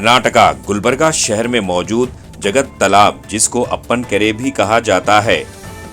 कर्नाटका गुलबर्गा शहर में मौजूद जगत तालाब, जिसको अप्पन केरे भी कहा जाता है,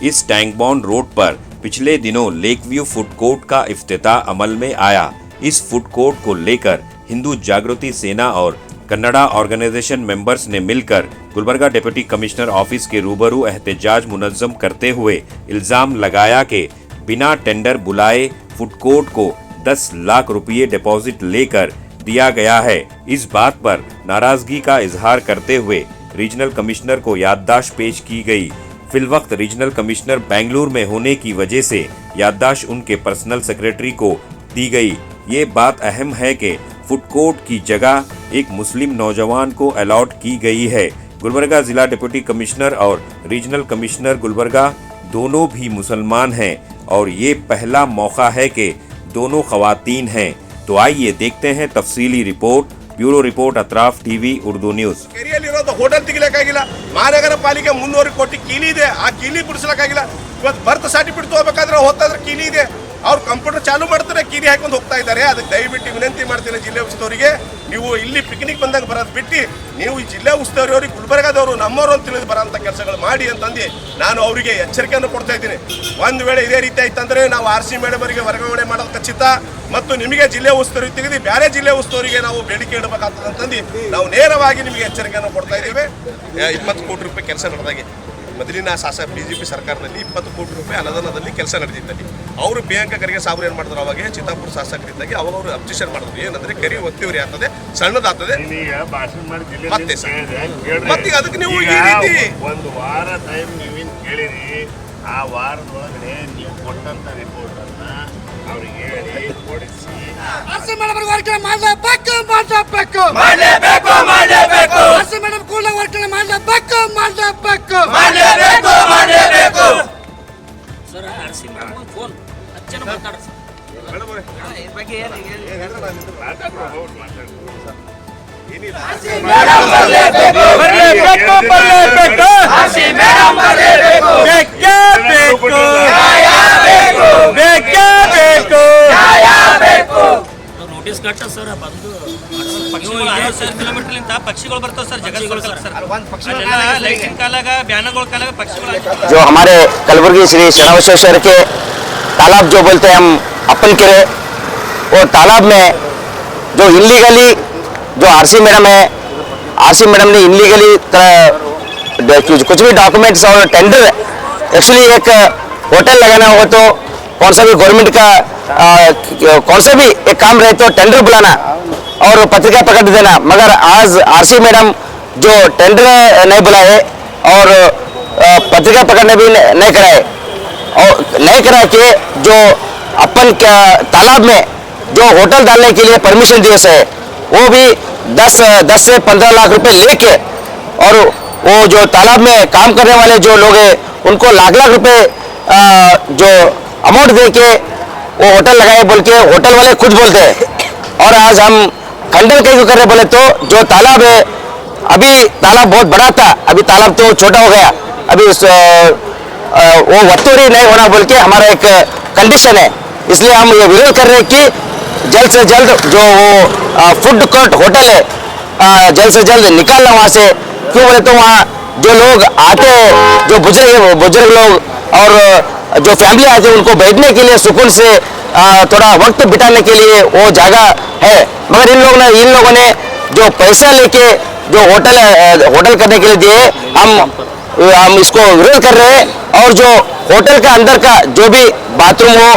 इस टैंक बॉन्ड रोड पर पिछले दिनों लेक व्यू फूड कोर्ट का इफ्तिताह अमल में आया। इस फूड कोर्ट को लेकर हिंदू जागृति सेना और कन्नड़ा ऑर्गेनाइजेशन मेंबर्स ने मिलकर गुलबर्गा डिप्टी कमिश्नर ऑफिस के रूबरू एहतजाज मुनज़्ज़म करते हुए इल्जाम लगाया कि बिना टेंडर बुलाए फूड कोर्ट को 10 लाख रुपये डिपॉजिट लेकर दिया गया है। इस बात पर नाराजगी का इजहार करते हुए रीजनल कमिश्नर को याददाश्त पेश की गई। फिलवक्त रीजनल कमिश्नर बेंगलुरु में होने की वजह से याददाश्त उनके पर्सनल सेक्रेटरी को दी गई। ये बात अहम है कि फूड कोर्ट की जगह एक मुस्लिम नौजवान को अलॉट की गई है। गुलबर्गा जिला डिप्टी कमिश्नर और रीजनल कमिश्नर गुलबर्गा दोनों भी मुसलमान हैं और ये पहला मौका है कि दोनों खवातीन हैं। तो आइए देखते हैं तफसीली report. Bureau report Atraf TV Urdu news. Hotel ತೆಗಿಲಿಕ್ಕಾಗಿಲ್ಲ, ಮಹಾನಗರ ಪಾಲಿಕೆ 300 ಕೋಟಿ ಕೀಲಿ ಇದೆ, ಆ ಕೀಲಿ ಬಿಡಿಸಲಿಕ್ಕಾಗಿಲ್ಲ। ಇವತ್ತು ಬರ್ತ್ ಸರ್ಟಿಫಿಕೇಟ್ ತಗೋಬೇಕಾದ್ರೆ ಹೋಗ್ತಾ ಇದ್ರೆ ಕೀಲಿ ಇದೆ, ಅವ್ರು ಕಂಪ್ಯೂಟರ್ ಚಾಲು ಮಾಡ್ತಾರೆ, ಕೀಲಿ ಹಾಕೊಂಡು ಹೋಗ್ತಾ ಇದ್ದಾರೆ। ಅದಕ್ಕೆ ದಯವಿಟ್ಟು ವಿನಂತಿ ಮಾಡ್ತೀನಿ ಜಿಲ್ಲೆ ಉಸ್ತುವಾರಿಗೆ, ನೀವು ಇಲ್ಲಿ ಪಿಕ್ನಿಕ್ ಬಂದಾಗ ಬರೋದು ಬಿಟ್ಟು ನೀವು ಈ ಜಿಲ್ಲೆ ಉಸ್ತುವಾರಿಯವ್ರಿಗೆ ಗುಲ್ಬರ್ಗಾದವರು ನಮ್ಮವರು ಅಂತ ತಿಳಿದು ಬರೋಂಥ ಕೆಲಸಗಳು ಮಾಡಿ ಅಂತಂದು ನಾನು ಅವರಿಗೆ ಎಚ್ಚರಿಕೆಯನ್ನು ಕೊಡ್ತಾ ಇದ್ದೀನಿ। ಒಂದು ವೇಳೆ ಇದೇ ರೀತಿ ಆಯ್ತಂದ್ರೆ ನಾವು RC ಮೇಡಮ್ ಅವರಿಗೆ ವರ್ಗಾವಣೆ ಮಾಡೋದು ಖಚಿತ ಮತ್ತು ನಿಮಗೆ ಜಿಲ್ಲೆ ಉಸ್ತುವಾರಿ ತೆಗೆದು ಬೇರೆ ಜಿಲ್ಲೆ ಉಸ್ತುವಾರಿಗೆ ನಾವು ಬೇಡಿಕೆ ಇಡಬೇಕಾಗ್ತದೆ ಅಂತಂದು ನಾವು ನೇರವಾಗಿ ನಿಮಗೆ ಎಚ್ಚರಿಕೆಯನ್ನು ಕೊಡ್ತಾ ಇದ್ದೇವೆ। 20 ಕೋಟಿ ರೂಪಾಯಿ ಕೆಲಸ ನಡೆದಾಗೆ ಮೊದಲಿನ BJP ಸರ್ಕಾರದಲ್ಲಿ 20 ಕೋಟಿ ರೂಪಾಯಿ ಅನುದಾನದಲ್ಲಿ ಕೆಲಸ ನಡೆದಿದ್ದಲ್ಲಿ ಅವರು ಪ್ರಿಯಾಂಕಾ ಖರ್ಗೆ ಸಾಬ್ರು ಏನು ಮಾಡಿದ್ರು, ಅವಾಗ ಚಿತ್ತಾಪುರ ಶಾಸಕರಿದ್ದಾಗ ಅವಾಗ ಅವರು ಅಬ್ಜೆಕ್ಷನ್ ಮಾಡಿದ್ರು, ಏನಂದ್ರೆ ಕರಿ ಒತ್ತಿವ್ರಿ ಆಗ್ತದೆ, ಸಣ್ಣದಾಗ್ತದೆ ಮತ್ತೆ ಅದಕ್ಕೆ ನೀವು ಈ ರೀತಿ ಒಂದು ವಾರ ಟೈಮ್ ನೀವೇನು ಕೇಳಿರಿ, ಆ ವಾರದೊಳಗಡೆ ನೀವು ಕೊಟ್ಟಂತ ರಿಪೋರ್ಟ್ ಅನ್ನ ಅವ್ರಿಗೆ ಹೇಳಿ ಕೊಡಿಸಿ ಸರ್ RC ಮೇಡಮ್ ಫೋನ್ ಅಚ್ಚನ ಮಾತಾಡ ಸರ್ ಬಗ್ಗೆ ಏನಿಲ್ಲ RC ಮೇಡಮ್ ಬರಲೇಬೇಕು RC ಮೇಡಮ್ ಬರಲೇಬೇಕು ಬೇಕೇ ಬೇಕು ನ್ಯಾಯ ಬೇಕು ಬೇಕೇ ಬೇಕು ನ್ಯಾಯ ಬೇಕು ನೋಟಿಸ್ ಕಟ್ಟ ಸರ್ ಬಂದು ಪಕ್ಷಿಗಳು 50 ಕಿಲೋಮೀಟರ್ ಲಿಂದ ಪಕ್ಷಿಗಳು ಬರ್ತಾವ ಸರ್, ಜಗತ್ಗಳು ಸರ್ ಒಂದು ಪಕ್ಷಿಗಳೆಲ್ಲ ಲೈಟಿಂಗ್ ಕಾಲಾಗ ಬ್ಯಾನಗಳ ಕಾಲಾಗ ಪಕ್ಷಿಗಳು जो हमारे कलबुर्गी श्री शरणबसवेश्वर के तालाब जो बोलते हैं हम अप्पन केरे, वो तालाब में जो इलीगली जो RC मैडम है, RC मैडम ने इलीगली कुछ भी डॉक्यूमेंट्स और टेंडर, एक्चुअली एक होटल लगाना हो तो कौन सा भी गवर्नमेंट का कौन सा भी एक काम रहे तो टेंडर बुलाना और पत्रिका प्रकट देना, मगर आज RC मैडम जो टेंडर नहीं बुलाए और पत्रिका प्रकटने भी नहीं कराए और नहीं करा के जो अपन तालाब में जो होटल डालने के लिए परमिशन दिए है वो भी 10 से 15 लाख रुपए लेके, और वो जो तालाब में काम करने वाले जो लोग हैं उनको लाख रुपए जो अमाउंट दे के वो होटल लगाए बोल के होटल वाले खुद बोलते हैं। और आज हम खंडन क्यों कर रहे बोले तो जो तालाब है, अभी तालाब बहुत बड़ा था, अभी तालाब तो छोटा हो गया, अभी वो वत्तूरी नहीं होना बोल के हमारा एक कंडीशन है। इसलिए हम ये विरोध कर रहे हैं कि जल्द से जल्द जो वो फूड कोर्ट होटल है जल्द से जल्द निकालना वहाँ से। क्यों बोले तो वहाँ जो लोग आते हैं, जो बुजुर्ग लोग और जो फैमिली आते हैं, उनको बैठने के लिए सुकून से थोड़ा वक्त बिताने के लिए वो जगह है, मगर इन लोगों ने जो पैसा लेके जो होटल करने के लिए दिए, हम इसको विरोध कर रहे हैं। और जो होटल का अंदर का जो भी बाथरूम हो,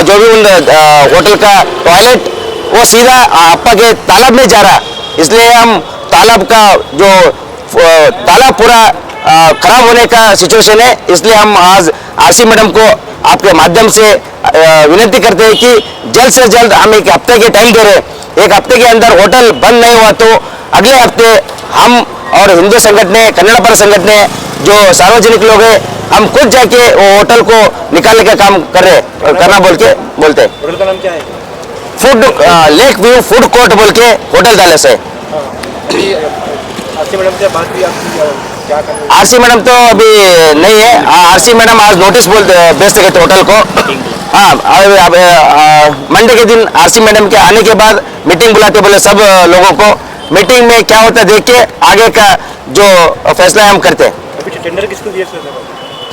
जो भी उन होटल का टॉयलेट, वो सीधा अप्पा के तालाब में जा रहा, इसलिए हम तालाब का जो तालाब पूरा खराब होने का सिचुएशन है। इसलिए हम आज RC मैडम को आपके माध्यम से विनती करते हैं कि जल्द से जल्द हम एक हफ्ते के टाइम दे रहे हैं, एक हफ्ते के अंदर होटल बंद नहीं हुआ तो अगले हफ्ते हम और हिंदू संगठन, कन्नड़ पर संगठन, जो सार्वजनिक लोग हैं, हम खुद जाके वो होटल को निकालने का काम करना बोलते हैं। होटल का नाम क्या है? Food lake view food court बोल के होटल डाले से। RC मैडम से बात भी आपकी क्या कर रहे हैं? RC मैडम तो अभी नहीं है, RC मैडम आज नोटिस भेज सके थे होटल को। हाँ, मंडे के दिन RC मैडम के आने के बाद मीटिंग बुलाते बोले सब लोगों को, मीटिंग में क्या होता है देख के आगे का जो फैसला हम करते हैं। अभी टेंडर किसको दिया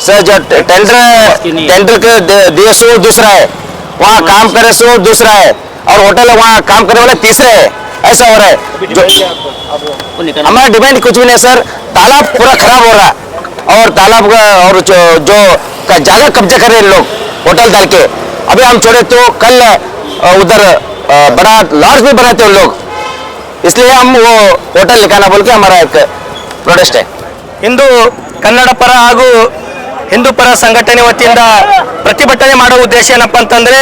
सर जो टेंडर के दिए सो दूसरा है, वहाँ काम करे सो दूसरा है, और होटल वहाँ काम करने वाले तीसरे है, ऐसा हो रहा है। जो हमारा डिमांड कुछ भी नहीं सर, तालाब पूरा खराब हो रहा है, और तालाब का और जो का जगह कब्जा कर रहे हैं लोग होटल डाल के। अभी हम छोड़े तो कल उधर बड़ा लॉज भी बनाते हैं लोग, इसलिए हम वो होटल निकालना बोल के हमारा एक प्रोटेस्ट है। ಇಂದು ಕನ್ನಡ ಪರ ಹಾಗೂ ಹಿಂದೂ ಪರ ಸಂಘಟನೆ ವತಿಯಿಂದ ಪ್ರತಿಭಟನೆ ಮಾಡುವ ಉದ್ದೇಶ ಏನಪ್ಪ ಅಂತಂದ್ರೆ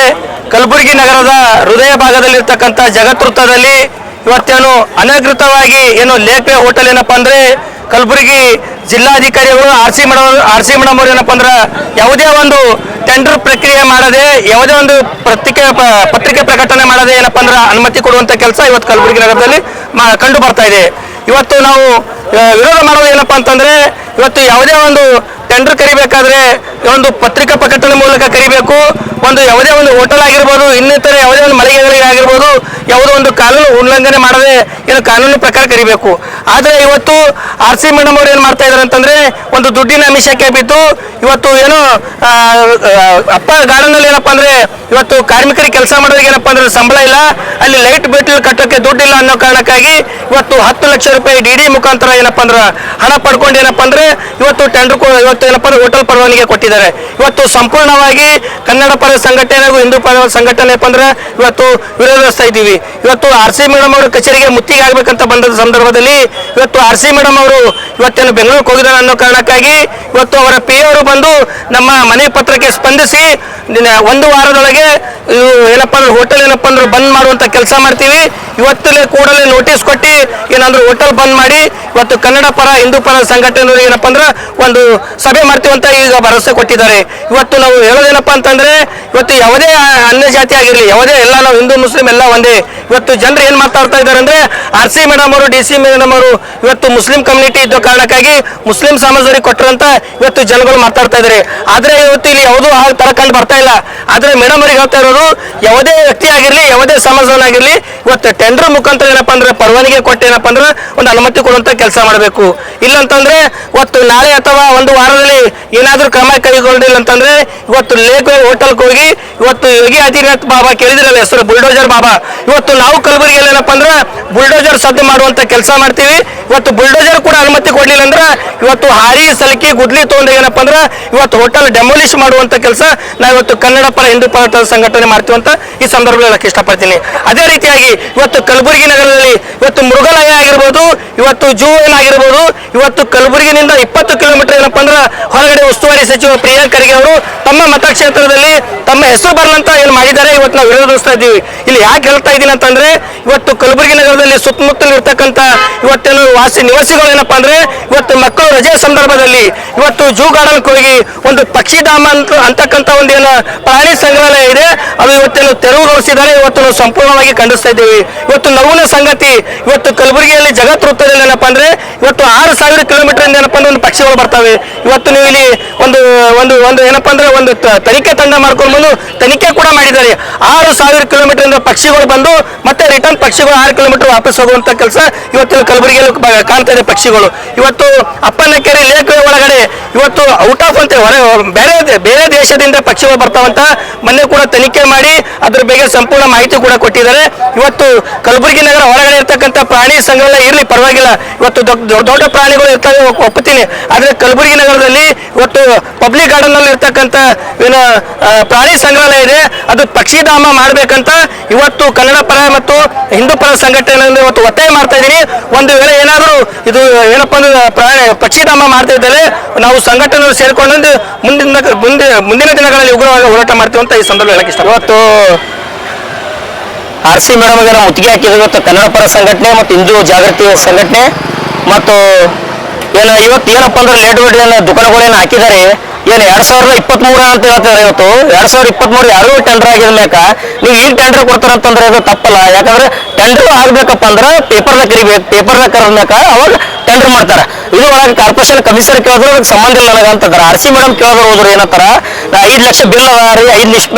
ಕಲಬುರಗಿ ನಗರದ ಹೃದಯ ಭಾಗದಲ್ಲಿರ್ತಕ್ಕಂಥ ಜಗತ್ವೃತ್ತದಲ್ಲಿ ಇವತ್ತೇನು ಅನಧಿಕೃತವಾಗಿ ಏನು ಲೇಕ್ವೇ ಹೋಟೆಲ್ ಏನಪ್ಪ ಅಂದ್ರೆ ಕಲಬುರಗಿ ಜಿಲ್ಲಾಧಿಕಾರಿಗಳು ಆರ್ ಸಿ ಮೇಡಮ್ ಅವರು ಏನಪ್ಪ ಅಂದ್ರೆ ಯಾವುದೇ ಒಂದು ಟೆಂಡರ್ ಪ್ರಕ್ರಿಯೆ ಮಾಡದೆ, ಯಾವುದೇ ಒಂದು ಪತ್ರಿಕೆ ಪ್ರಕಟಣೆ ಮಾಡದೆ ಏನಪ್ಪ ಅಂದ್ರೆ ಅನುಮತಿ ಕೊಡುವಂತ ಕೆಲಸ ಇವತ್ತು ಕಲಬುರಗಿ ನಗರದಲ್ಲಿ ಕಂಡು ಬರ್ತಾ ಇದೆ. ಇವತ್ತು ನಾವು ವಿರೋಧ ಮಾಡೋದು ಏನಪ್ಪಾ ಅಂತಂದ್ರೆ ಇವತ್ತು ಯಾವುದೇ ಒಂದು ಟೆಂಡರ್ ಕರಿಬೇಕಾದ್ರೆ ಒಂದು ಪತ್ರಿಕಾ ಪ್ರಕಟಣೆ ಮೂಲಕ ಕರಿಬೇಕು. ಒಂದು ಯಾವುದೇ ಒಂದು ಹೋಟೆಲ್ ಆಗಿರ್ಬೋದು, ಇನ್ನಿತರ ಯಾವುದೇ ಒಂದು ಮಳಿಗೆಗಳಿಗಾಗಿರ್ಬೋದು, ಯಾವುದೋ ಒಂದು ಕಾನೂನು ಉಲ್ಲಂಘನೆ ಮಾಡದೆ ಏನು ಕಾನೂನು ಪ್ರಕಾರ ಕರಿಬೇಕು. ಆದರೆ ಇವತ್ತು ಆರ್ ಸಿ ಮೇಡಮ್ ಅವರು ಏನು ಮಾಡ್ತಾ ಇದ್ದಾರೆ ಅಂತಂದ್ರೆ ಒಂದು ದುಡ್ಡಿನ ಅಮಿಷಕ್ಕೆ ಬಿದ್ದು ಇವತ್ತು ಏನೋ ಅಪ್ಪ ಗಾರ್ಡನ್ನಲ್ಲಿ ಏನಪ್ಪಾ ಅಂದ್ರೆ ಇವತ್ತು ಕಾರ್ಮಿಕರಿಗೆ ಕೆಲಸ ಮಾಡೋರಿಗೆ ಏನಪ್ಪಾ ಅಂದ್ರೆ ಸಂಬಳ ಇಲ್ಲ, ಅಲ್ಲಿ ಲೈಟ್ ಬಿಲ್ ಕಟ್ಟೋಕೆ ದುಡ್ಡಿಲ್ಲ ಅನ್ನೋ ಕಾರಣಕ್ಕಾಗಿ ಇವತ್ತು 10 ಲಕ್ಷ ರೂಪಾಯಿ ಡಿ ಮುಖಾಂತರ ಏನಪ್ಪಾ ಅಂದ್ರೆ ಹಣ ಪಡ್ಕೊಂಡು ಏನಪ್ಪಾ ಅಂದ್ರೆ ಇವತ್ತು ಟೆಂಡರ್ ಇವತ್ತು ಏನಪ್ಪಾ ಅಂದ್ರೆ ಹೋಟೆಲ್ ಪರವಾನಿಗೆ ಕೊಟ್ಟಿದ್ದಾರೆ. ಇವತ್ತು ಸಂಪೂರ್ಣವಾಗಿ ಕನ್ನಡ ಪರ ಸಂಘಟನೆ ಹಾಗೂ ಹಿಂದೂ ಪರ ಸಂಘಟನೆ ಅಂದ್ರೆ ಇವತ್ತು ವಿರೋಧಿಸ್ತಾ ಇದ್ದೀವಿ. ಇವತ್ತು ಆರ್ ಸಿ ಮೇಡಮ್ ಅವರು ಕಚೇರಿಗೆ ಮುತ್ತಿಗೆ ಆಗ್ಬೇಕಂತ ಬಂದ ಸಂದರ್ಭದಲ್ಲಿ ಇವತ್ತು ಆರ್ ಸಿ ಮೇಡಮ್ ಅವರು ಇವತ್ತೇನು ಬೆಂಗಳೂರಿಗೆ ಹೋಗಿದ್ದಾರೆ ಅನ್ನೋ ಕಾರಣಕ್ಕಾಗಿ ಇವತ್ತು ಅವರ ಪಿ ಅವರು ಬಂದು ನಮ್ಮ ಮನೆ ಪತ್ರಕ್ಕೆ ಸ್ಪಂದಿಸಿ ಒಂದು ವಾರದೊಳಗೆ ಏನಪ್ಪಾ ಅಂದ್ರೆ ಹೋಟೆಲ್ ಏನಪ್ಪಾ ಅಂದ್ರೆ ಬಂದ್ ಮಾಡುವಂತ ಕೆಲಸ ಮಾಡ್ತೀವಿ. ಇವತ್ತಲೇ ಕೂಡಲೇ ನೋಟಿಸ್ ಕೊಟ್ಟು ಏನಾದ್ರು ಹೋಟೆಲ್ ಬಂದ್ ಮಾಡಿ ಇವತ್ತು ಕನ್ನಡ ಪರ ಹಿಂದೂ ಪರ ಸಂಘಟನೆ ಏನಪ್ಪಾ ಅಂದ್ರೆ ಒಂದು ಸಭೆ ಮಾಡ್ತೀವಂತ ಈಗ ಭರವಸೆ ಕೊಟ್ಟಿದ್ದಾರೆ. ಇವತ್ತು ನಾವು ಹೇಳೋದೇನಪ್ಪಾ ಅಂತಂದ್ರೆ ಇವತ್ತು ಯಾವುದೇ ಅನ್ಯ ಜಾತಿ ಆಗಿರಲಿ, ಯಾವುದೇ ಎಲ್ಲ ನಾವು ಹಿಂದೂ ಮುಸ್ಲಿಂ ಎಲ್ಲ ಒಂದೇ. ಇವತ್ತು ಜನರು ಏನ್ ಮಾತಾಡ್ತಾ ಇದ್ದಾರೆ ಅಂದ್ರೆ ಆರ್ ಸಿ ಮೇಡಮ್ ಅವರು ಡಿ ಸಿ ಮೇಡಮ್ ಅವರು ಇವತ್ತು ಮುಸ್ಲಿಂ ಕಮ್ಯುನಿಟಿ ಇದ್ದ ಕಾರಣಕ್ಕಾಗಿ ಮುಸ್ಲಿಂ ಸಮಾಜದವರಿಗೆ ಕೊಟ್ಟರಂತ ಇವತ್ತು ಜನಗಳು ಮಾತಾಡ್ತಾ ಇದ್ದಾರೆ. ಆದ್ರೆ ಇವತ್ತು ಇಲ್ಲಿ ಯಾವುದೂ ಆ ತರ ಕಂಡು ಬರ್ತಾ ಇಲ್ಲ. ಆದ್ರೆ ಮೇಡಮ್ ಅವರಿಗೆ ಹೇಳ್ತಾ ಇರೋದು ಯಾವುದೇ ವ್ಯಕ್ತಿ ಆಗಿರ್ಲಿ, ಯಾವುದೇ ಸಮಾಜದವನಾಗಿರ್ಲಿ ಇವತ್ತು ಟೆಂಡರ್ ಮುಖಾಂತರ ಏನಪ್ಪಾ ಅಂದ್ರೆ ಪರವಾನಿಗೆ ಕೊಟ್ಟು ಏನಪ್ಪಾ ಅಂದ್ರೆ ಒಂದು ಅನುಮತಿ ಕೊಡುವಂತ ಕೆಲಸ ಮಾಡಬೇಕು. ಇಲ್ಲಂತಂದ್ರೆ ಇವತ್ತು ನಾಳೆ ಅಥವಾ ಒಂದು ವಾರದಲ್ಲಿ ಏನಾದ್ರೂ ಕ್ರಮ ಕೈಗೊಂಡಿಲ್ಲ ಅಂತಂದ್ರೆ ಇವತ್ತು ಲೇಕ್ ಹೋಟೆಲ್ಗೆ ಹೋಗಿ ಇವತ್ತು ಯೋಗಿ ಆದಿತ್ಯನಾಥ್ ಬಾಬಾ ಕೇಳಿದ್ರಲ್ಲ ಹೆಸರು ಬುಲ್ಡೋಜರ್ ಬಾಬಾ, ಇವತ್ತು ನಾವು ಕಲಬುರಗಿಯಲ್ಲಿ ಏನಪ್ಪಾ ಅಂದ್ರೆ ಬುಲ್ಡೋಜರ್ ಸದ್ದು ಮಾಡುವಂತ ಕೆಲಸ ಮಾಡ್ತೀವಿ. ಇವತ್ತು ಬುಲ್ಡೋಜರ್ ಕೂಡ ಅನುಮತಿ ಕೊಡ್ಲಿಲ್ಲ ಅಂದ್ರೆ ಇವತ್ತು ಹಾರಿ ಸಲಕಿ ಗುಡ್ಲಿ ತಗೊಂಡು ಏನಪ್ಪಾ ಅಂದ್ರೆ ಇವತ್ತು ಹೋಟೆಲ್ ಡೆಮೊಲಿಷ್ ಮಾಡುವಂತ ಕೆಲಸ ನಾವು ಇವತ್ತು ಕನ್ನಡ ಪರ ಹಿಂದೂ ಪರ ಸಂಘಟನೆ ಮಾಡ್ತೀವಿ ಅಂತ ಈ ಸಂದರ್ಭದಲ್ಲಿ ಹೇಳಕ್ಕೆ ಇಷ್ಟಪಡ್ತೀನಿ. ಅದೇ ರೀತಿಯಾಗಿ ಇವತ್ತು ಕಲಬುರಗಿ ನಗರದಲ್ಲಿ ಇವತ್ತು ಮೃಗಾಲಯ ಆಗಿರ್ಬೋದು, ಇವತ್ತು ಜೂ ಏನಾಗಿರ್ಬೋದು, ಇವತ್ತು ಕಲಬುರಗಿನಿಂದ 20 ಕಿಲೋಮೀಟರ್ ಏನಪ್ಪಾ ಅಂದ್ರೆ ಹೊರಗಡೆ ಉಸ್ತುವಾರಿ ಸಚಿವ ಪ್ರಿಯಾಂಕ್ ಖರ್ಗೆ ಅವರು ತಮ್ಮ ಮತಕ್ಷೇತ್ರದಲ್ಲಿ ತಮ್ಮ ಹೆಸರು ಬರಲಂತ ಏನು ಮಾಡಿದ್ದಾರೆ. ಇವತ್ತು ನಾವು ವಿರೋಧಿಸ್ತಾ ಇದ್ದೀವಿ. ಇಲ್ಲಿ ಯಾಕೆ ಹೇಳ್ತಾ ಇದ್ದೀನಿ ಅಂತಂದ್ರೆ ಇವತ್ತು ಕಲಬುರಗಿ ನಗರದಲ್ಲಿ ಸುತ್ತಮುತ್ತಲು ಇರ್ತಕ್ಕಂಥ ಇವತ್ತೇನು ನಿವಾಸಿಗಳು ಏನಪ್ಪಾ ಅಂದ್ರೆ ಇವತ್ತು ಮಕ್ಕಳು ರಜೆ ಸಂದರ್ಭದಲ್ಲಿ ಇವತ್ತು ಜೂ ಗಾರ್ಡನ್ಗೆ ಹೋಗಿ ಒಂದು ಪಕ್ಷಿಧಾಮ ಅಂತಕ್ಕಂಥ ಒಂದು ಏನು ಪ್ರಾಣಿ ಸಂಗ್ರಹಾಲಯ ಇದೆ, ಅದು ಇವತ್ತೇನು ತೆರವುಗೊಳಿಸಿದ್ದಾರೆ. ಇವತ್ತು ನಾವು ಸಂಪೂರ್ಣವಾಗಿ ಖಂಡಿಸ್ತಾ ಇದ್ದೀವಿ. ಇವತ್ತು ನೋವಿನ ಸಂಗತಿ ಇವತ್ತು ಕಲಬುರಗಿಯಲ್ಲಿ ಜಗತ್ ವೃತ್ತದಲ್ಲಿ ಏನಪ್ಪಾ ಅಂದ್ರೆ ಇವತ್ತು 6000 ಕಿಲೋಮೀಟರ್ ಇಂದ ಏನಪ್ಪಾ ಅಂದ್ರೆ ಒಂದು ಪಕ್ಷಿಗಳು ಬರ್ತವೆ. ಇವತ್ತು ನೀವು ಇಲ್ಲಿ ಒಂದು ಒಂದು ಒಂದು ಏನಪ್ಪಾ ಅಂದ್ರೆ ಒಂದು ತನಿಖೆ ತಂಡ ಮಾಡ್ಕೊಂಡು ಬಂದು ತನಿಖೆ ಕೂಡ ಮಾಡಿದ್ದಾರೆ. 6000 ಕಿಲೋಮೀಟರ್ ಇಂದ ಪಕ್ಷಿಗಳು ಬಂದು ಮತ್ತೆ ರಿಟರ್ನ್ ಪಕ್ಷಿಗಳು 6 ಕಿಲೋಮೀಟರ್ ವಾಪಸ್ ಹೋಗುವಂತ ಕೆಲಸ ಇವತ್ತು ಕಲಬುರಗಿಯಲ್ಲಿ ಕಾಣ್ತಾ ಇದೆ. ಪಕ್ಷಿಗಳು ಇವತ್ತು ಅಪ್ಪನಕೆರೆ ಲೇಕ್ ಒಳಗಡೆ ಇವತ್ತು ಔಟ್ ಆಫ್ ಅಂತ ಬೇರೆ ದೇಶದಿಂದ ಪಕ್ಷಿಗಳು ಬರ್ತಾವಂತ ಮೊನ್ನೆ ಕೂಡ ತನಿಖೆ ಮಾಡಿ ಅದ್ರ ಬಗ್ಗೆ ಸಂಪೂರ್ಣ ಮಾಹಿತಿ ಕೂಡ ಕೊಟ್ಟಿದ್ದಾರೆ. ಇವತ್ತು ಕಲಬುರಗಿ ನಗರ ಹೊರಗಡೆ ಇರ್ತಕ್ಕಂಥ ಪ್ರಾಣಿ ಸಂಗ್ರಹಾಲಯ ಇರ್ಲಿ ಪರವಾಗಿಲ್ಲ, ಇವತ್ತು ದೊಡ್ಡ ಪ್ರಾಣಿಗಳು ಇರ್ತವೆ ಒಪ್ಪುತ್ತೀನಿ. ಆದ್ರೆ ಕಲಬುರಗಿ ನಗರದಲ್ಲಿ ಇವತ್ತು ಪಬ್ಲಿಕ್ ಗಾರ್ಡನ್ ನಲ್ಲಿ ಇರ್ತಕ್ಕಂಥ ಏನು ಪ್ರಾಣಿ ಸಂಗ್ರಹಾಲಯ ಇದೆ, ಅದು ಪಕ್ಷಿಧಾಮ ಮಾಡ್ಬೇಕಂತ ಇವತ್ತು ಕನ್ನಡ ಪರ ಮತ್ತು ಹಿಂದೂ ಪರ ಸಂಘಟನೆಯಿಂದ ಇವತ್ತು ಒತ್ತಾಯ ಮಾಡ್ತಾ ಇದ್ದೀನಿ. ಒಂದು ವೇಳೆ ಏನಾದರೂ ಇದು ಏನಪ್ಪಾ ಅಂದ್ರೆ ಪಕ್ಷಿಧಾಮ ಮಾಡ್ತಾ ಇದ್ದಾರೆ, ನಾವು ಸಂಘಟನೆ ಸೇರ್ಕೊಂಡು ಮುಂದಿನ ದಿನಗಳಲ್ಲಿ ಉಗ್ರವಾಗಿ ಹೋರಾಟ ಮಾಡ್ತೀವಿ ಅಂತ ಈ ಸಂದರ್ಭ ಹೇಳಕ್ಕೆ ಇಷ್ಟ. ಇವತ್ತು ಆರ್ ಸಿ ಮೇಡಮ್ ಗೆ ನಾವು ಮುತ್ತಿಗೆ ಹಾಕಿದ್ರು. ಇವತ್ತು ಕನ್ನಡ ಪರ ಸಂಘಟನೆ ಮತ್ತು ಹಿಂದೂ ಜಾಗೃತಿ ಸಂಘಟನೆ ಮತ್ತು ಇವತ್ತು ಏನಪ್ಪಾ ಅಂದ್ರೆ ಲೇಟ್ ದುಕಾನಗಳೇನು ಹಾಕಿದ್ದಾರೆ, ಏನು 2023 ಅಂತ ಹೇಳ್ತಾರೆ. ಇವತ್ತು 2023 ಯಾರು ಟೆಂಡರ್ ಆಗಿದ ಮ್ಯಾಕ ನೀವು ಈಗ ಟೆಂಡರ್ ಕೊಡ್ತಾರಂತಂದ್ರೆ ಅದು ತಪ್ಪಲ್ಲ. ಯಾಕಂದ್ರೆ ಟೆಂಡರ್ ಆಗ್ಬೇಕಪ್ಪ ಅಂದ್ರೆ ಪೇಪರ್ನ ಕರಿಬೇಕು, ಪೇಪರ್ನ ಕರೆದ ಮ್ಯಾಕ ಅವಾಗ ಟೆಂಡರ್ ಮಾಡ್ತಾರೆ. ಇದು ಒಳಗೆ ಕಾರ್ಪೊರೇಷನ್ ಕಮಿಷನರ್ ಕೇಳಿದ್ರು ಅದಕ್ಕೆ ಸಂಬಂಧ ಇಲ್ಲ ನನಗೆ ಅಂತಂದ್ರೆ RC ಮೇಡಮ್ ಕೇಳಿದ್ರು ಹೋದ್ರು ಏನಂತಾರ 5 ಲಕ್ಷ ಬಿಲ್ ಅದ ರೀ 5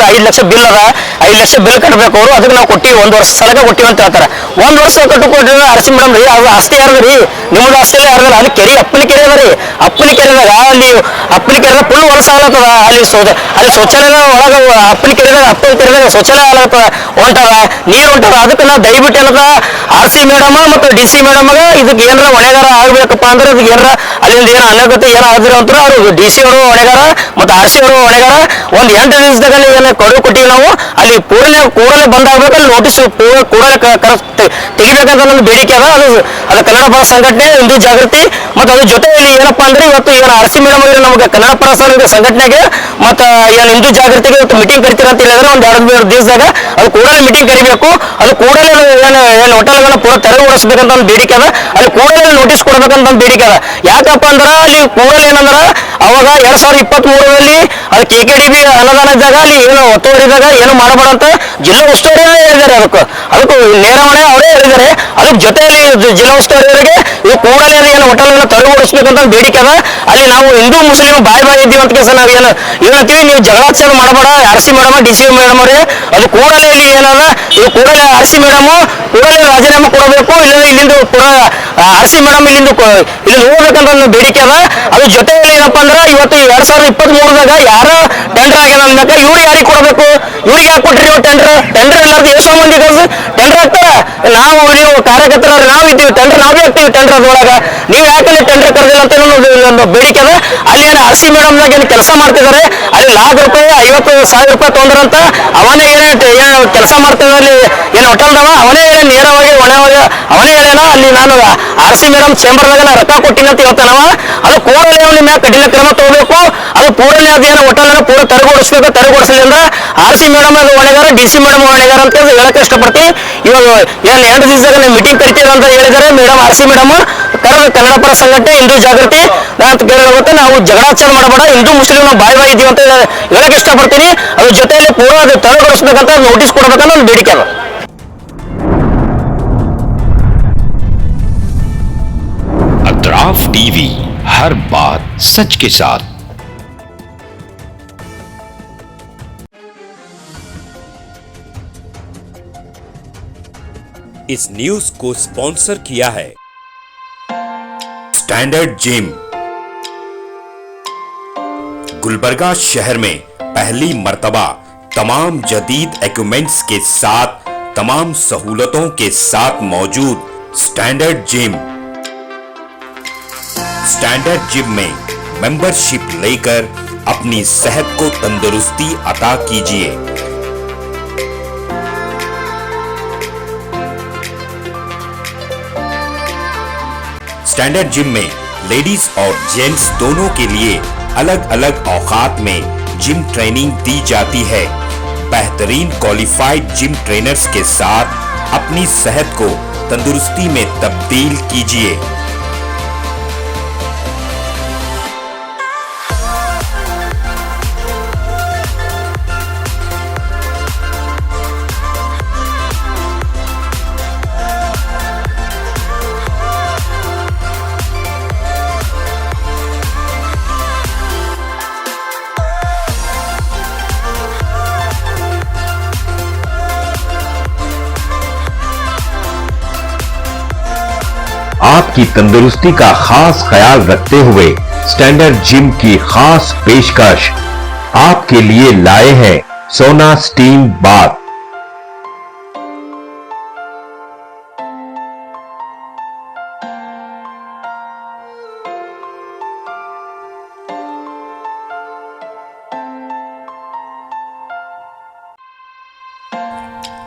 ಲಕ್ಷ ಬಿಲ್ ಅದ 5 ಲಕ್ಷ ಬಿಲ್ ಕಟ್ಟಬೇಕು ಅವರು ಅದಕ್ಕೆ ನಾವು ಕೊಟ್ಟಿವಿ 1 ವರ್ಷ ಸಲಕ ಕೊಟ್ಟಿವಿ ಅಂತ ಹೇಳ್ತಾರೆ 1 ವರ್ಷ ಕಟ್ಟಿಕೊಟ್ಟಿದ್ರೆ RC ಮೇಡಮ್ ರೀ ಅದು ಆಸ್ತಿ ಯಾರ್ದು ರೀ ನಿಮ್ಮದು ಆಸ್ತಿ ಯಾರ್ದಲ್ಲ ಅಲ್ಲಿ ಕೆರೆ ಅಪ್ಪನ ಕೆರೆ ಅದ ರೀ ಅಪ್ಪನ ಕೆರೆದಾಗ ಅಲ್ಲಿ ಅಪ್ಪನ ಕೆರೆದಾಗ ಫುಲ್ ವರ್ಷ ಆಗ್ಲತ್ತದ ಅಲ್ಲಿ ಶೌಚಾಲಯ ಒಳಗೆ ಅಪ್ಪನ ಕೆರೆದಾಗ ಶೌಚಾಲಯ ಆಗ್ಲತ್ತದ ಹೊಂಟದ ನೀರು ಹೊಂಟದ ಅದಕ್ಕೆ ನಾವು ದಯವಿಟ್ಟು ಏನದ RC ಮೇಡಮ್ ಮತ್ತು DC ಮೇಡಮ್ಗ ಇದಕ್ಕೆ ಏನಾರ ಹೊಣೆಗಾರ ಆಗ್ಬೇಕಪ್ಪ ಅಂದ್ರೆ ಅದಕ್ಕೆ ಏನಾರ ಅಲ್ಲಿಂದ ಏನು ಅನಾಗತ್ತೆ ಏನೋ ಆದ್ರೆ ಅಂತ ಅವ್ರು DC ಅವರು ಹೊಣೆಗಾರ ಮತ್ತು RC ಅವರು ಹೊಣೆಗಾರ ಒಂದು 8 ದಿವಸದಾಗ ಏನು ಕೊಟ್ಟಿವಿ ನಾವು ಅಲ್ಲಿ ಕೂಡಲೇ ಬಂದಾಗಬೇಕು ಅಲ್ಲಿ ನೋಟಿಸ್ ಕೂಡಲೇ ತೆಗಿಬೇಕಂತ ನನ್ನ ಬೇಡಿಕೆ ಅದ ಅದು ಕನ್ನಡ ಪರ ಸಂಘಟನೆ ಹಿಂದೂ ಜಾಗೃತಿ ಮತ್ತು ಅದ್ರ ಜೊತೆಯಲ್ಲಿ ಏನಪ್ಪಾ ಅಂದ್ರೆ ಇವತ್ತು ಏನು RC ಮೇಡಮ್ ಅವರು ನಮಗೆ ಕನ್ನಡ ಪರ ಸಂಘಟನೆಗೆ ಮತ್ತು ಏನು ಹಿಂದೂ ಜಾಗೃತಿಗೆ ಇವತ್ತು ಮೀಟಿಂಗ್ ಕರಿತೀರ ಅಂತ ಹೇಳಿದ್ರೆ ಒಂದು 2 ದಿವಸದಾಗ ಅದು ಕೂಡಲೇ ಮೀಟಿಂಗ್ ಕರಿಬೇಕು ಅದು ಕೂಡಲೇ ಏನು ಹೋಟೆಲ್ಗಳನ್ನ ಪೂರ ತೆರವುಗೊಳಿಸ್ಬೇಕಂತ ಒಂದು ಬೇಡಿಕೆ ಅದ ಅಲ್ಲಿ ಕೂಡಲೇ ನೋಟಿಸ್ ಕೊಡ್ಬೇಕಂತ ಒಂದು ಬೇಡಿಕೆ ಅದ ಯಾಕಪ್ಪ ಅಂದ್ರೆ ಅಲ್ಲಿ ಕೂಡಲೇ ಏನಂದ್ರೆ ಅವಾಗ 2023ರಲ್ಲಿ ಅದು KKDB ಅನುದಾನ ಇದ್ದಾಗ ಅಲ್ಲಿ ಏನು ಒತ್ತುವರಿದಾಗ ಏನು ಮಾಡಬೇಡ ಅಂತ ಜಿಲ್ಲಾ ಉಸ್ತುವಾರಿ ಹೇಳಿದ್ದಾರೆ ಅದಕ್ಕೂ ನೇರವಣೆ ಅವರೇ ಹೇಳಿದ್ದಾರೆ ಅದಕ್ಕೆ ಜೊತೆಯಲ್ಲಿ ಜಿಲ್ಲಾ ಉಸ್ತುವಾರಿಯವರಿಗೆ ಇದು ಕೂಡಲೇ ಏನು ಹೋಟೆಲ್ಗಳನ್ನ ತೆರವುಗೊಳಿಸ್ಬೇಕಂತ ಬೇಡಿಕೆ ಅದ ಅಲ್ಲಿ ನಾವು ಹಿಂದೂ ಮುಸ್ಲಿಂ ಬಾಯ್ ಇದ್ದೀವಿ ಅಂತ ಕೆಲಸ ನಾವು ಏನಂತೀವಿ ನೀವು ಜಗಳಾಚಾರ ಮಾಡಬೇಡ RC ಮೇಡಮ್ DC ಮೇಡಮ್ ಅವರೇ ಅದು ಕೂಡಲೇ ಇಲ್ಲಿ ಏನದ ಇದು ಕೂಡಲೇ RC ಮೇಡಮ್ ಕೂಡಲೇ ರಾಜೀನಾಮೆ ಕೊಡಬೇಕು ಇಲ್ಲ ಇಲ್ಲಿಂದ ಪುರ RC ಮೇಡಮ್ ಇಲ್ಲಿಂದ ಹೋಗ್ಬೇಕಂತ ಒಂದು ಬೇಡಿಕೆ ಅದ ಅದ್ರ ಜೊತೆಯಲ್ಲಿ ಏನಪ್ಪಾ ಅಂದ್ರೆ ಇವತ್ತು 2023ದಾಗ ಯಾರ ಟೆಂಡರ್ ಆಗ್ಯಾರ ಅಂದಾಗ ಇವ್ರು ಯಾರಿಗೆ ಕೊಡಬೇಕು ಇವ್ರಿಗೆ ಯಾಕೆ ಕೊಟ್ರಿ ನೀವು ಟೆಂಡರ್ ಎಲ್ಲಾರ್ದು ಎಷ್ಟೋ ಮಂದಿ ಟೆಂಡರ್ ಹಾಕ್ತಾರ ನಾವು ನೀವು ಕಾರ್ಯಕರ್ತರ ನಾವು ಇದ್ದೀವಿ ಟೆಂಡರ್ ನಾವೇ ಹಾಕ್ತೀವಿ ಟೆಂಡರ್ ಅದ್ರೊಳಗ ನೀವು ಯಾಕೆ ಟೆಂಡರ್ ಕರೆದಿಲ್ಲ ಅಂತ ಒಂದು ಬೇಡಿಕೆ ಅದ ಅಲ್ಲಿ ಏನು RC ಮೇಡಮ್ನಾಗ ಏನು ಕೆಲಸ ಮಾಡ್ತಿದ್ದಾರೆ ಅಲ್ಲಿ ₹1,50,000 ತೊಂದ್ರಂತ ಅವನೇ ಏನು ಕೆಲಸ ಮಾಡ್ತಿದ್ದ ಅಲ್ಲಿ ಏನು ಹೋಟೆಲ್ದವ ಅವನೇ ನೇರವಾಗಿ ಅವನೇ ಹೇಳೇನ ಅಲ್ಲಿ ನಾನು RC ಮೇಡಮ್ ಚೇಂಬರ್ದಾಗ ನಾ ರೊಕ್ಕ ಕೊಟ್ಟಿನಿ ಅಂತ ಹೇಳ್ತಾನವ ಅದು ಕೂಡಲೇ ಅವನ ಮ್ಯಾಗ ಕಠಿಣ ಕ್ರಮ ತಗೋಬೇಕು ಅದು ಕೂಡಲೇ ಅದೇನು ಹೋಟೆಲ್ನ ಪೂರ ತೆರವುಗೊಳಿಸಲಿ ಅಂದ್ರೆ RC ಮೇಡಮ್ ಅದು ಹೊಣೆಗಾರ DC ಮೇಡಮ್ ಹೊಣೆಗಾರ ಅಂತ ಹೇಳಕ್ಕೆ ಇಷ್ಟಪಡ್ತೀನಿ ಇವಾಗ ಏನು 2 ದಿವಸದಾಗ ಮೀಟಿಂಗ್ ಕರಿತೀವಿ ಅಂತ ಹೇಳಿದ್ದಾರೆ ಮೇಡಮ್ RC ಮೇಡಮ್ ಕನ್ನಡ ಪರ ಸಂಘಟನೆ ಹಿಂದೂ ಜಾಗೃತಿ ಅಂತ ಕೇಳೋಗುತ್ತೆ ನಾವು ಜಗಳಾಚಾರ ಮಾಡಬೇಡ ಹಿಂದೂ ಮುಸ್ಲಿಂ ನಾವು ಬಾಯ್ ಇದ್ದೀವಿ ಅಂತ ಹೇಳಕ್ಕೆ ಇಷ್ಟಪಡ್ತೀನಿ ಅದ್ರ ಜೊತೆಯಲ್ಲಿ ಪೂರ ಅದು ತೆರವುಗೊಳಿಸ್ಬೇಕಂತ ನೋಟಿಸ್ ಕೊಡ್ಬೇಕಂತ ಒಂದು ಬೇಡಿಕೆ ಅದ अतराफ टीवी, हर बात सच के साथ। इस न्यूज को स्पॉन्सर किया है स्टैंडर्ड जिम। गुलबर्गा शहर में पहली मर्तबा तमाम जदीद इक्विपमेंट्स के साथ तमाम सहूलतों के साथ मौजूद स्टैंडर्ड जिम। स्टैंडर्ड जिम में मेंबरशिप लेकर अपनी सेहत को तंदुरुस्ती अता कीजिए। स्टैंडर्ड जिम में लेडीज और जेंट्स दोनों के लिए अलग अलग औकात में जिम ट्रेनिंग दी जाती है। बेहतरीन क्वालिफाइड जिम ट्रेनर्स के साथ अपनी सेहत को तंदुरुस्ती में तब्दील कीजिए। आपकी तंदुरुस्ती का खास ख्याल रखते हुए स्टैंडर्ड जिम की खास पेशकश आपके लिए लाए हैं सोना स्टीम बाथ।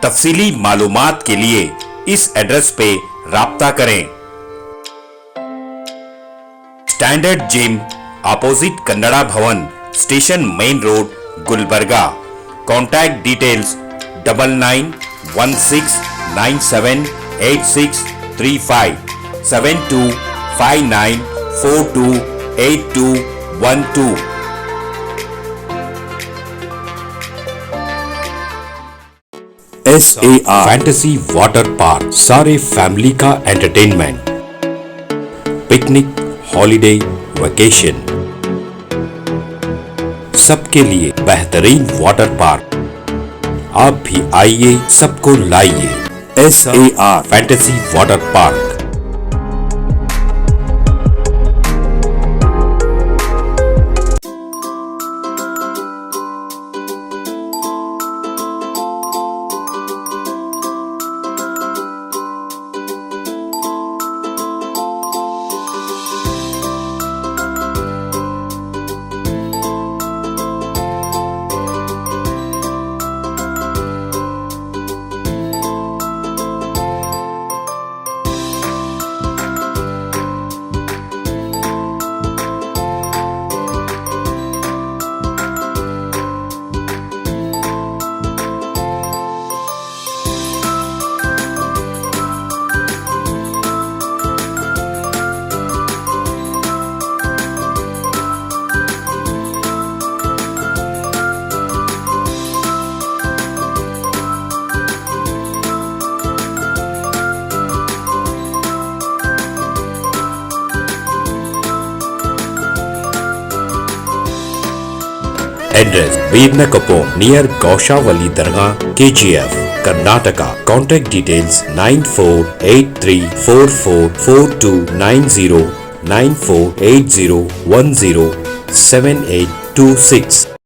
तफसीली मालूमात के लिए इस एड्रेस पे राब्ता करें। स्टैंडर्ड जिम, अपोजिट कन्नड़ा भवन, station main road, Gulbarga. Contact details 9916978635 7259428212। SAR fantasy water park, सारे फैमिली का एंटरटेनमेंट, पिकनिक, हॉलिडे वेकेशन। सबके लिए बेहतरीन वाटर पार्क। आप भी आइए, सबको लाइए। SAR fantasy water park. Address Vednakapur near Gaushavali Dargah, KGF, Karnataka. Contact details 9483444290 9480107826.